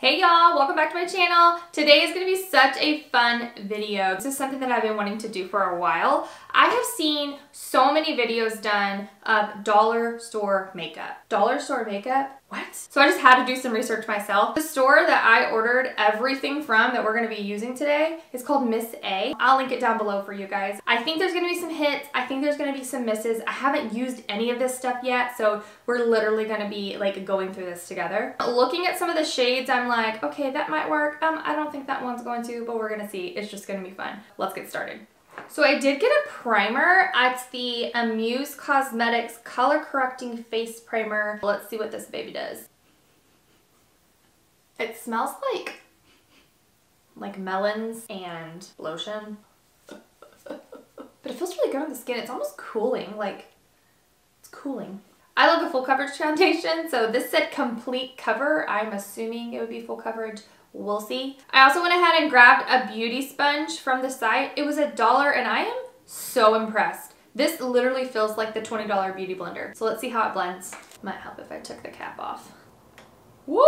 Hey y'all, welcome back to my channel. Today is going to be such a fun video. This is something that I've been wanting to do for a while. I have seen so many videos done of dollar store makeup. Dollar store makeup? What? So I just had to do some research myself. The store that I ordered everything from that we're going to be using today is called Miss A. I'll link it down below for you guys. I think there's going to be some hits. I think there's going to be some misses. I haven't used any of this stuff yet, so we're literally going to be like going through this together. Looking at some of the shades, I'm like, okay, that might work. I don't think that one's going to, but we're going to see. It's just going to be fun. Let's get started. So I did get a primer. It's the Amuse Cosmetics Color Correcting Face Primer. Let's see what this baby does. It smells like melons and lotion. But it feels really good on the skin. It's almost cooling, it's cooling. I love a full coverage foundation, so this said complete cover. I'm assuming it would be full coverage. We'll see. I also went ahead and grabbed a beauty sponge from the site. It was $1 and I am so impressed. This literally feels like the $20 beauty blender. So let's see how it blends. Might help if I took the cap off. Woo!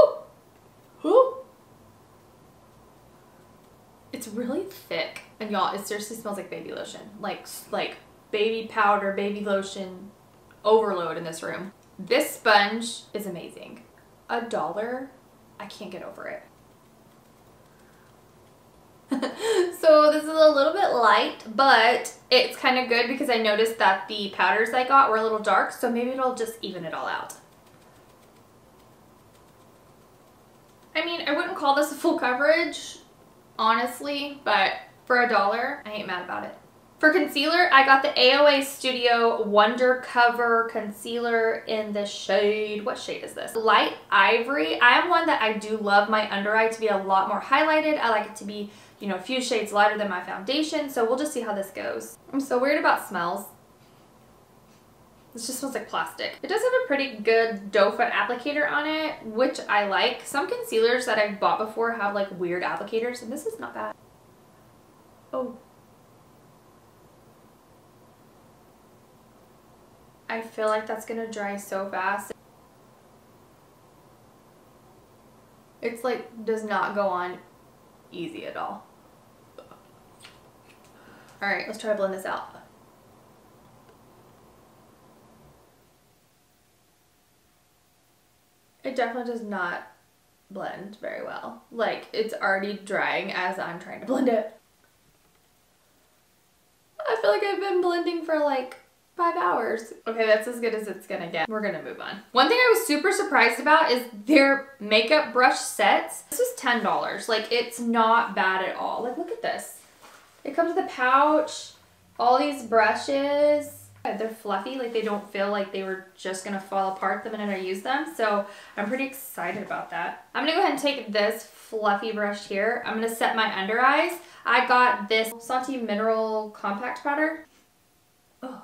Woo! It's really thick. And y'all, it seriously smells like baby lotion. Like baby powder, baby lotion overload in this room. This sponge is amazing. $1, I can't get over it. So this is a little bit light, but it's kind of good because I noticed that the powders I got were a little dark, so maybe it'll just even it all out. I mean, I wouldn't call this a full coverage, honestly, but for $1, I ain't mad about it. For concealer, I got the AOA Studio Wonder Cover Concealer in the shade, what shade is this? Light Ivory. I am one that I do love my under eye to be a lot more highlighted. I like it to be, you know, a few shades lighter than my foundation, so we'll just see how this goes. I'm so weird about smells. This just smells like plastic. It does have a pretty good doe foot applicator on it, which I like. Some concealers that I've bought before have like weird applicators, and this is not bad. Oh. I feel like that's gonna dry so fast. It's like, does not go on easy at all. All right, let's try to blend this out. It definitely does not blend very well. Like, it's already drying as I'm trying to blend it. I feel like I've been blending for like 5 hours. Okay, that's as good as it's gonna get. We're gonna move on. One thing I was super surprised about is their makeup brush sets. This is $10. Like, it's not bad at all. Like, look at this. It comes with a pouch, all these brushes. They're fluffy, like they don't feel like they were just gonna fall apart the minute I use them. So I'm pretty excited about that. I'm gonna go ahead and take this fluffy brush here. I'm gonna set my under eyes. I got this Santi Mineral Compact Powder. Oh.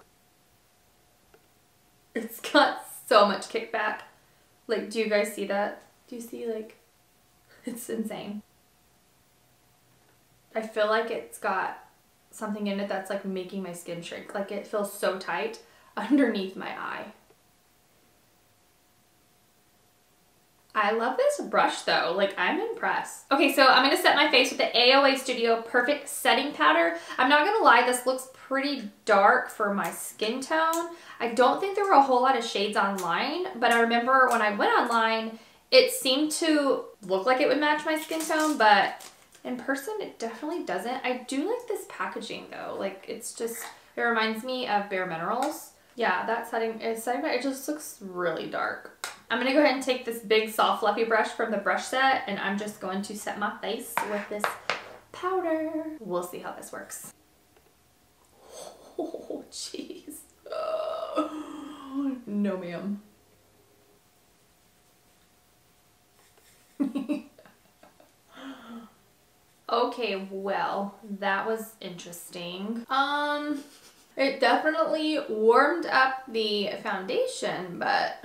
It's got so much kickback. Like, do you guys see that? Do you see, like, it's insane. I feel like it's got something in it that's like making my skin shrink. Like, it feels so tight underneath my eye. I love this brush though. Like, I'm impressed. Okay, so I'm gonna set my face with the AOA Studio Perfect Setting Powder. I'm not gonna lie, this looks pretty dark for my skin tone. I don't think there were a whole lot of shades online, but I remember when I went online, it seemed to look like it would match my skin tone, but in person, it definitely doesn't. I do like this packaging though. Like, it's just, it reminds me of Bare Minerals. Yeah, that setting, it just looks really dark. I'm gonna go ahead and take this big soft fluffy brush from the brush set, and I'm just going to set my face with this powder. We'll see how this works. Oh, jeez. No, ma'am. Okay, well, that was interesting. It definitely warmed up the foundation, but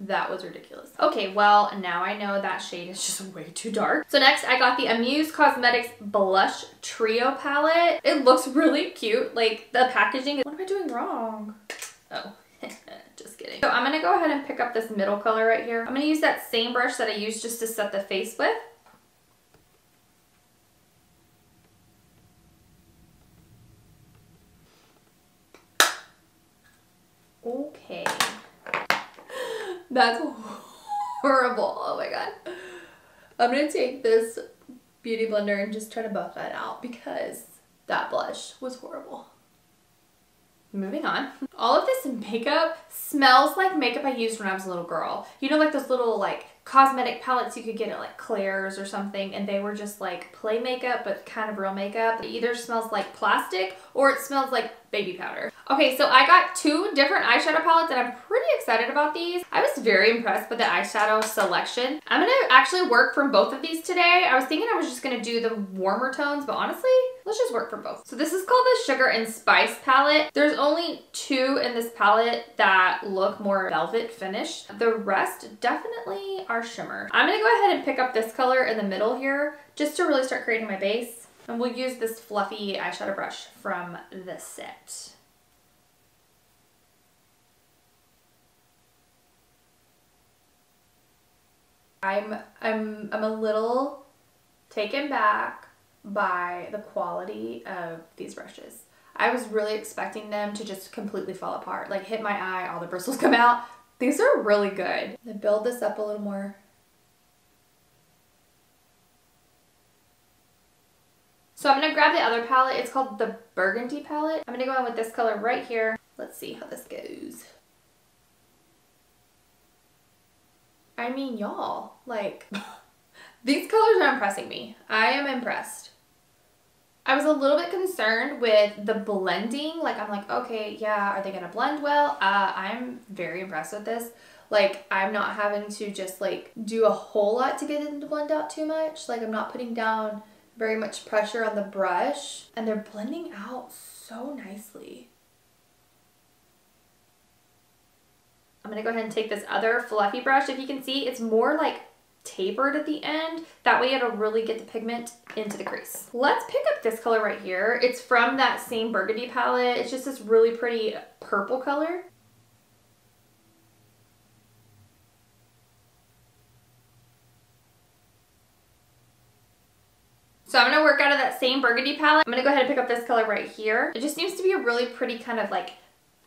that was ridiculous. Okay, well, now I know that shade is just way too dark. So next, I got the Amuse Cosmetics Blush Trio Palette. It looks really cute. Like, the packaging. What am I doing wrong? Oh. Just kidding. So I'm gonna go ahead and pick up this middle color right here. I'm gonna use that same brush that I used just to set the face with. Okay. That's horrible. Oh my god. I'm gonna take this beauty blender and just try to buff that out because that blush was horrible. Moving on. All of this makeup smells like makeup I used when I was a little girl. You know, like those little like cosmetic palettes you could get at like Claire's or something, and they were just like play makeup but kind of real makeup. It either smells like plastic or it smells like baby powder. Okay, so I got two different eyeshadow palettes and I'm pretty excited about these. I was very impressed with the eyeshadow selection. I'm gonna actually work from both of these today. I was thinking I was just gonna do the warmer tones, but honestly, let's just work from both. So this is called the Sugar and Spice palette. There's only two in this palette that look more velvet finish. The rest definitely are shimmer. I'm gonna go ahead and pick up this color in the middle here just to really start creating my base. And we'll use this fluffy eyeshadow brush from the set. I'm a little taken back by the quality of these brushes. I was really expecting them to just completely fall apart, like hit my eye, all the bristles come out. These are really good. I'm gonna build this up a little more. So I'm gonna grab the other palette. It's called the Burgundy palette. I'm gonna go in with this color right here. Let's see how this goes. I mean, y'all, like, these colors are impressing me. I am impressed. I was a little bit concerned with the blending. Like, I'm like, okay, yeah, are they gonna blend well? I'm very impressed with this. Like, I'm not having to just like do a whole lot to get it to blend out too much. Like, I'm not putting down very much pressure on the brush, and they're blending out so nicely. I'm gonna go ahead and take this other fluffy brush. If you can see, it's more like tapered at the end. That way it'll really get the pigment into the crease. Let's pick up this color right here. It's from that same Burgundy palette. It's just this really pretty purple color. So I'm gonna work out of that same Burgundy palette. I'm gonna go ahead and pick up this color right here. It just seems to be a really pretty kind of like,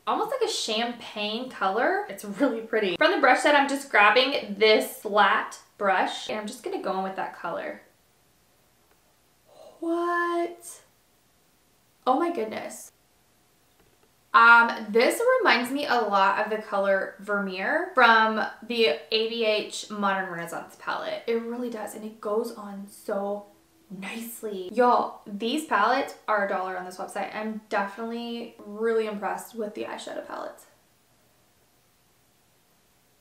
almost like a champagne color. It's really pretty. From the brush set, I'm just grabbing this flat brush and I'm just gonna go in with that color. What? Oh my goodness. This reminds me a lot of the color Vermeer from the ABH Modern Renaissance palette. It really does, and it goes on so nicely. Y'all, these palettes are $1 on this website. I'm definitely really impressed with the eyeshadow palettes.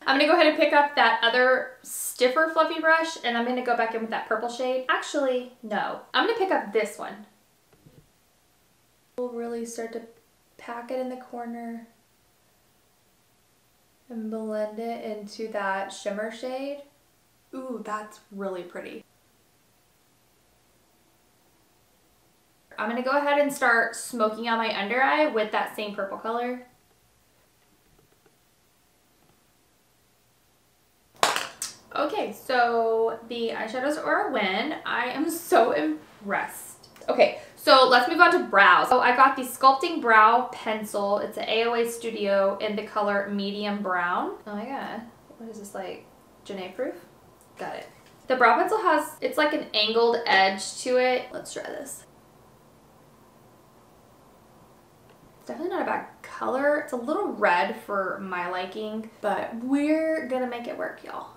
I'm gonna go ahead and pick up that other stiffer fluffy brush and I'm gonna go back in with that purple shade. Actually, no. I'm gonna pick up this one. We'll really start to pack it in the corner and blend it into that shimmer shade. Ooh, that's really pretty. I'm gonna go ahead and start smoking out my under eye with that same purple color. Okay, so the eyeshadows are a win. I am so impressed. Okay, so let's move on to brows. So I got the Sculpting Brow Pencil. It's an AOA Studio in the color medium brown. Oh my god, what is this, like Janae proof? Got it. The brow pencil has, it's like an angled edge to it. Let's try this. It's definitely not a bad color. It's a little red for my liking, but we're gonna make it work, y'all.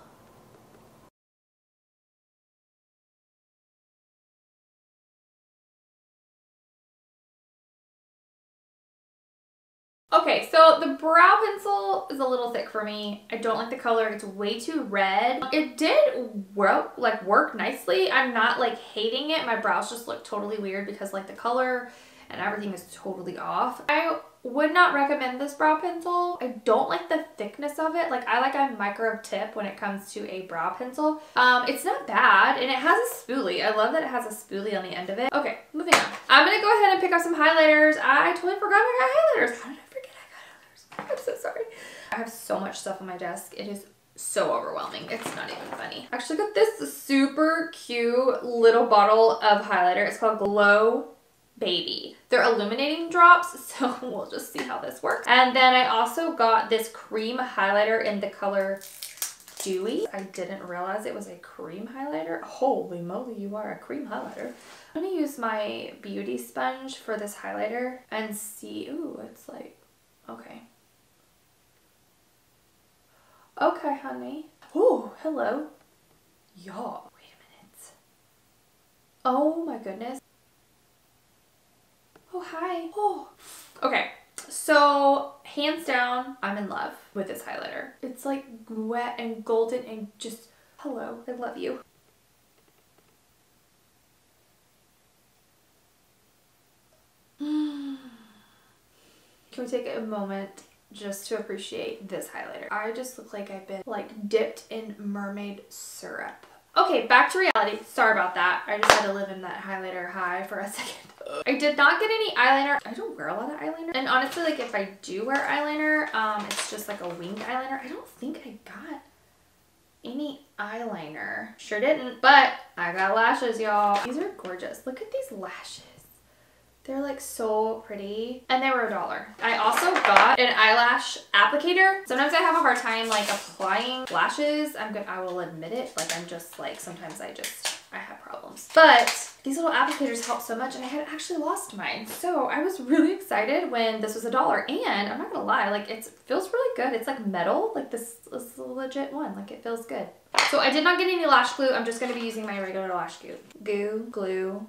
Okay, so the brow pencil is a little thick for me. I don't like the color. It's way too red. It did work nicely. I'm not like hating it. My brows just look totally weird because like the color and everything is totally off. I would not recommend this brow pencil. I don't like the thickness of it. Like, I like a micro tip when it comes to a brow pencil. It's not bad, and it has a spoolie. I love that it has a spoolie on the end of it. Okay, moving on. I'm gonna go ahead and pick up some highlighters. I totally forgot I got highlighters. How did I forget I got highlighters? I'm so sorry. I have so much stuff on my desk. It is so overwhelming. It's not even funny. Actually got this super cute little bottle of highlighter. It's called Glow Baby. They're illuminating drops, so we'll just see how this works. And then I also got this cream highlighter in the color Dewy. I didn't realize it was a cream highlighter. Holy moly, you are a cream highlighter. I'm gonna use my beauty sponge for this highlighter and see. Ooh, it's like, okay. Okay, honey. Ooh, hello. Y'all, wait a minute. Oh my goodness. Oh, hi. Oh, okay. So, hands down, I'm in love with this highlighter. It's like wet and golden and just, hello, I love you. Can we take a moment just to appreciate this highlighter? I just look like I've been like dipped in mermaid syrup. Okay, back to reality. Sorry about that. I just had to live in that highlighter high for a second. I did not get any eyeliner. I don't wear a lot of eyeliner. And honestly, like if I do wear eyeliner, it's just like a winged eyeliner. I don't think I got any eyeliner. Sure didn't, but I got lashes, y'all. These are gorgeous. Look at these lashes. They're like so pretty and they were $1. I also got an eyelash applicator. Sometimes I have a hard time like applying lashes. I will admit it. Like I'm just like, sometimes I have problems. But these little applicators help so much and I had actually lost mine. So I was really excited when this was $1 and I'm not gonna lie, like it feels really good. It's like metal, like this is a legit one. Like it feels good. So I did not get any lash glue. I'm just going to be using my regular lash glue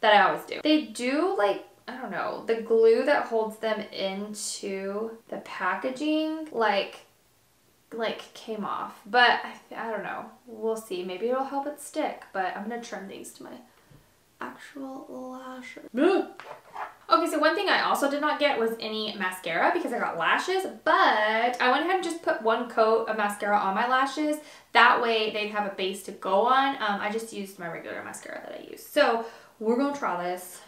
that I always do. They do like, I don't know, the glue that holds them into the packaging like came off, but I don't know. We'll see. Maybe it'll help it stick, but I'm going to trim these to my actual lashes. Okay, so one thing I also did not get was any mascara because I got lashes, but I went ahead and just put one coat of mascara on my lashes. That way they'd have a base to go on. I just used my regular mascara that I use. So we're gonna try this.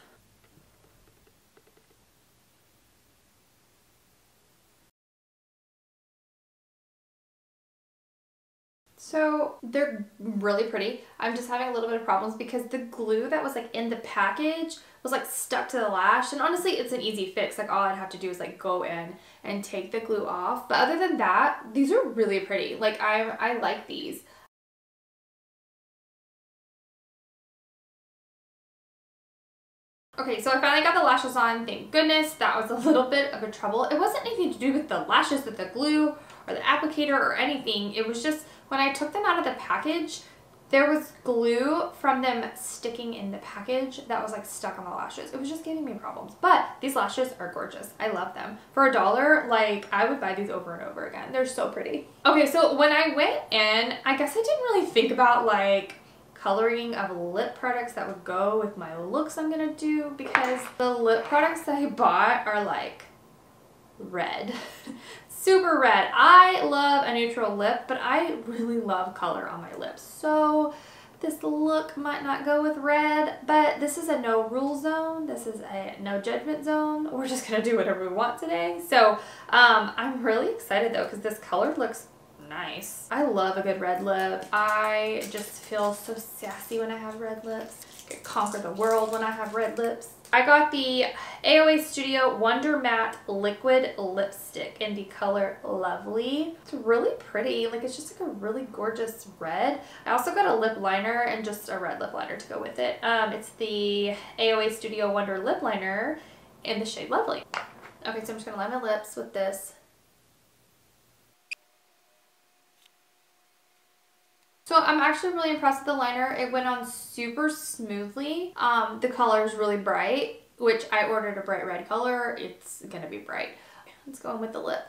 So they're really pretty. I'm just having a little bit of problems because the glue that was like in the package was like stuck to the lash, and honestly it's an easy fix. Like all I'd have to do is like go in and take the glue off. But other than that, these are really pretty. Like I like these. Okay, so I finally got the lashes on, thank goodness. That was a little bit of a trouble. It wasn't anything to do with the lashes, with the glue or the applicator or anything. It was just when I took them out of the package, there was glue from them sticking in the package that was like stuck on the lashes. It was just giving me problems. But these lashes are gorgeous. I love them. For $1, like I would buy these over and over again. They're so pretty. Okay, so when I went in, I guess I didn't really think about like coloring of lip products that would go with my looks I'm gonna do, because the lip products that I bought are like red. Super red. I love a neutral lip, but I really love color on my lips. So this look might not go with red, but this is a no rule zone. This is a no judgment zone. We're just gonna do whatever we want today. So I'm really excited though, because this color looks nice. I love a good red lip. I just feel so sassy when I have red lips. I can conquer the world when I have red lips. I got the AOA Studio Wonder Matte Liquid Lipstick in the color Lovely. It's really pretty. Like it's just like a really gorgeous red. I also got a lip liner and just a red lip liner to go with it. It's the AOA Studio Wonder Lip Liner in the shade Lovely. Okay, so I'm just gonna line my lips with this. So I'm actually really impressed with the liner. It went on super smoothly. The color is really bright, which I ordered a bright red color. It's gonna be bright. Let's go in with the lip.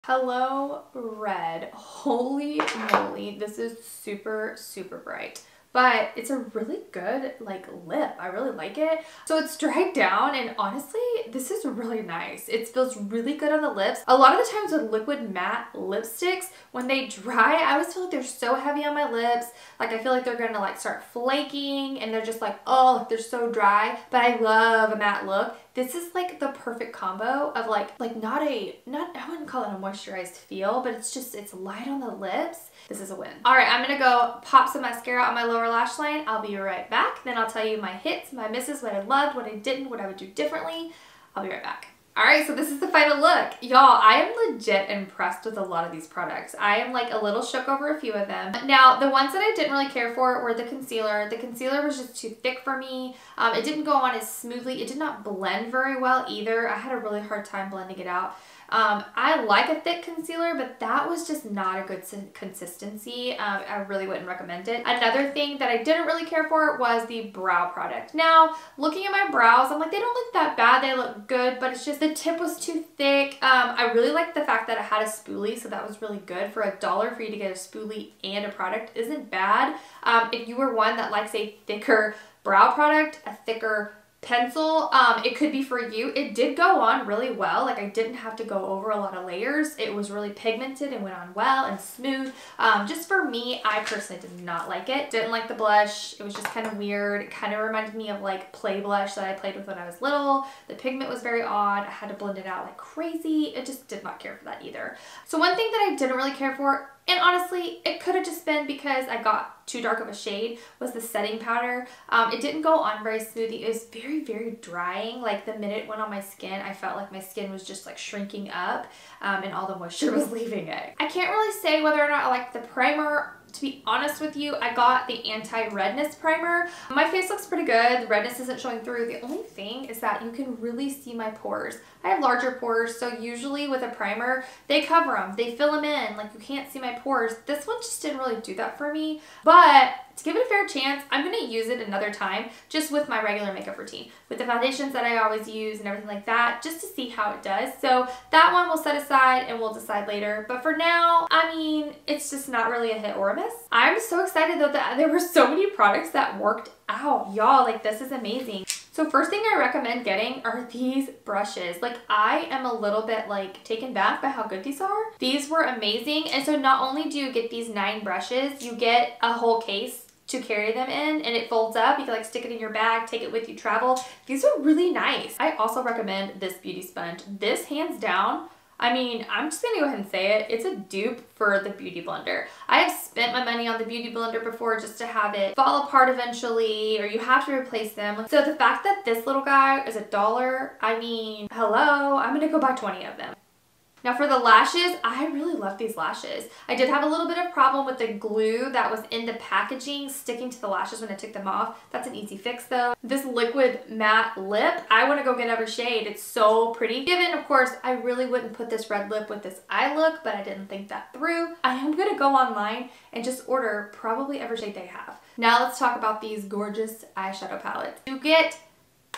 Hello Red. Holy moly, this is super, super bright. but it's a really good like lip. I really like it. So it's dried down, and honestly, this is really nice. It feels really good on the lips. A lot of the times with liquid matte lipsticks, when they dry, I always feel like they're so heavy on my lips. Like I feel like they're gonna like start flaking, and they're just like, oh, they're so dry. But I love a matte look. This is like the perfect combo of like not I wouldn't call it a moisturized feel, but it's light on the lips. This is a win. All right, I'm gonna go pop some mascara on my lower lash line. I'll be right back. Then I'll tell you my hits, my misses, what I loved, what I didn't, what I would do differently. I'll be right back. All right, so this is the final look. Y'all, I am legit impressed with a lot of these products. I am like a little shook over a few of them. Now, the ones that I didn't really care for were the concealer. The concealer was just too thick for me. It didn't go on as smoothly. It did not blend very well either. I had a really hard time blending it out. I like a thick concealer, but that was just not a good consistency. I really wouldn't recommend it. Another thing that I didn't really care for was the brow product. Now, looking at my brows, I'm like, they don't look that bad. They look good, but it's just the tip was too thick. I really liked the fact that it had a spoolie, so that was really good. For $1 for you to get a spoolie and a product isn't bad. If you were one that likes a thicker brow product, a thicker pencil, it could be for you. It did go on really well. Like I didn't have to go over a lot of layers. It was really pigmented and went on well and smooth. Just for me, I personally did not like it. Didn't like the blush. It was just kind of weird. It kind of reminded me of like play blush that I played with when I was little. The pigment was very odd. I had to blend it out like crazy. I just did not care for that either. So one thing that I didn't really care for, and honestly, it could have just been because I got too dark of a shade, was the setting powder. It didn't go on very smoothly. It was very, very drying. Like the minute it went on my skin, I felt like my skin was just like shrinking up and all the moisture was leaving it. I can't really say whether or not I like the primer. To be honest with you, I got the anti-redness primer. My face looks pretty good. The redness isn't showing through. The only thing is that you can really see my pores. I have larger pores, so usually with a primer, they cover them. They fill them in. Like you can't see my pores. This one just didn't really do that for me. But to give it a fair chance, I'm going to use it another time just with my regular makeup routine. With the foundations that I always use and everything like that, just to see how it does. So that one we'll set aside and we'll decide later. But for now, I mean, it's just not really a hit or a miss. I'm so excited though that there were so many products that worked out. Y'all, like this is amazing. So first thing I recommend getting are these brushes. Like I am a little bit like taken back by how good these are. These were amazing. And so not only do you get these 9 brushes, you get a whole case to carry them in, and it folds up. You can like stick it in your bag, take it with you travel. These are really nice. I also recommend this beauty sponge. This hands down, I mean, I'm just gonna go ahead and say it. It's a dupe for the Beauty Blender. I have spent my money on the Beauty Blender before just to have it fall apart eventually, or you have to replace them. So the fact that this little guy is $1, I mean, hello, I'm gonna go buy 20 of them. Now for the lashes, I really love these lashes. I did have a little bit of problem with the glue that was in the packaging sticking to the lashes when I took them off. That's an easy fix though. This liquid matte lip, I want to go get every shade. It's so pretty. Given, of course, I really wouldn't put this red lip with this eye look, but I didn't think that through. I am going to go online and just order probably every shade they have. Now let's talk about these gorgeous eyeshadow palettes. You get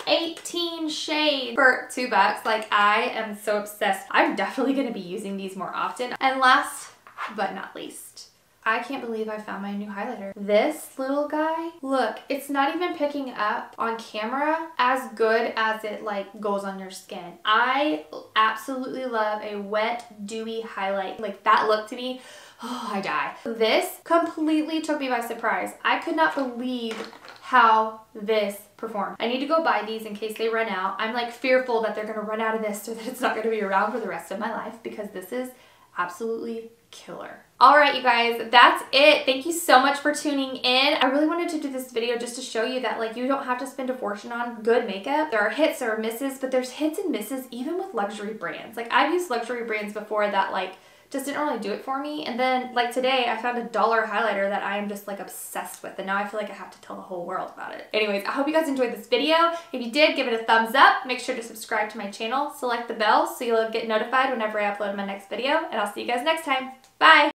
18 shades for $2. Like I am so obsessed. I'm definitely going to be using these more often. And last but not least, I can't believe I found my new highlighter. This little guy, look, it's not even picking up on camera as good as it like goes on your skin. I absolutely love a wet, dewy highlight. Like that look to me, oh, I die. This completely took me by surprise. I could not believe how this performed. I need to go buy these in case they run out. I'm like fearful that they're gonna run out of this so that it's not gonna be around for the rest of my life, because this is absolutely killer. All right, you guys, that's it. Thank you so much for tuning in. I really wanted to do this video just to show you that like you don't have to spend a fortune on good makeup. There are hits, there are misses, but there's hits and misses even with luxury brands. Like I've used luxury brands before that like just didn't really do it for me. And then like today I found $1 highlighter that I am just like obsessed with, and now I feel like I have to tell the whole world about it. Anyways, I hope you guys enjoyed this video. If you did, give it a thumbs up. Make sure to subscribe to my channel, select the bell so you'll get notified whenever I upload my next video, and I'll see you guys next time. Bye!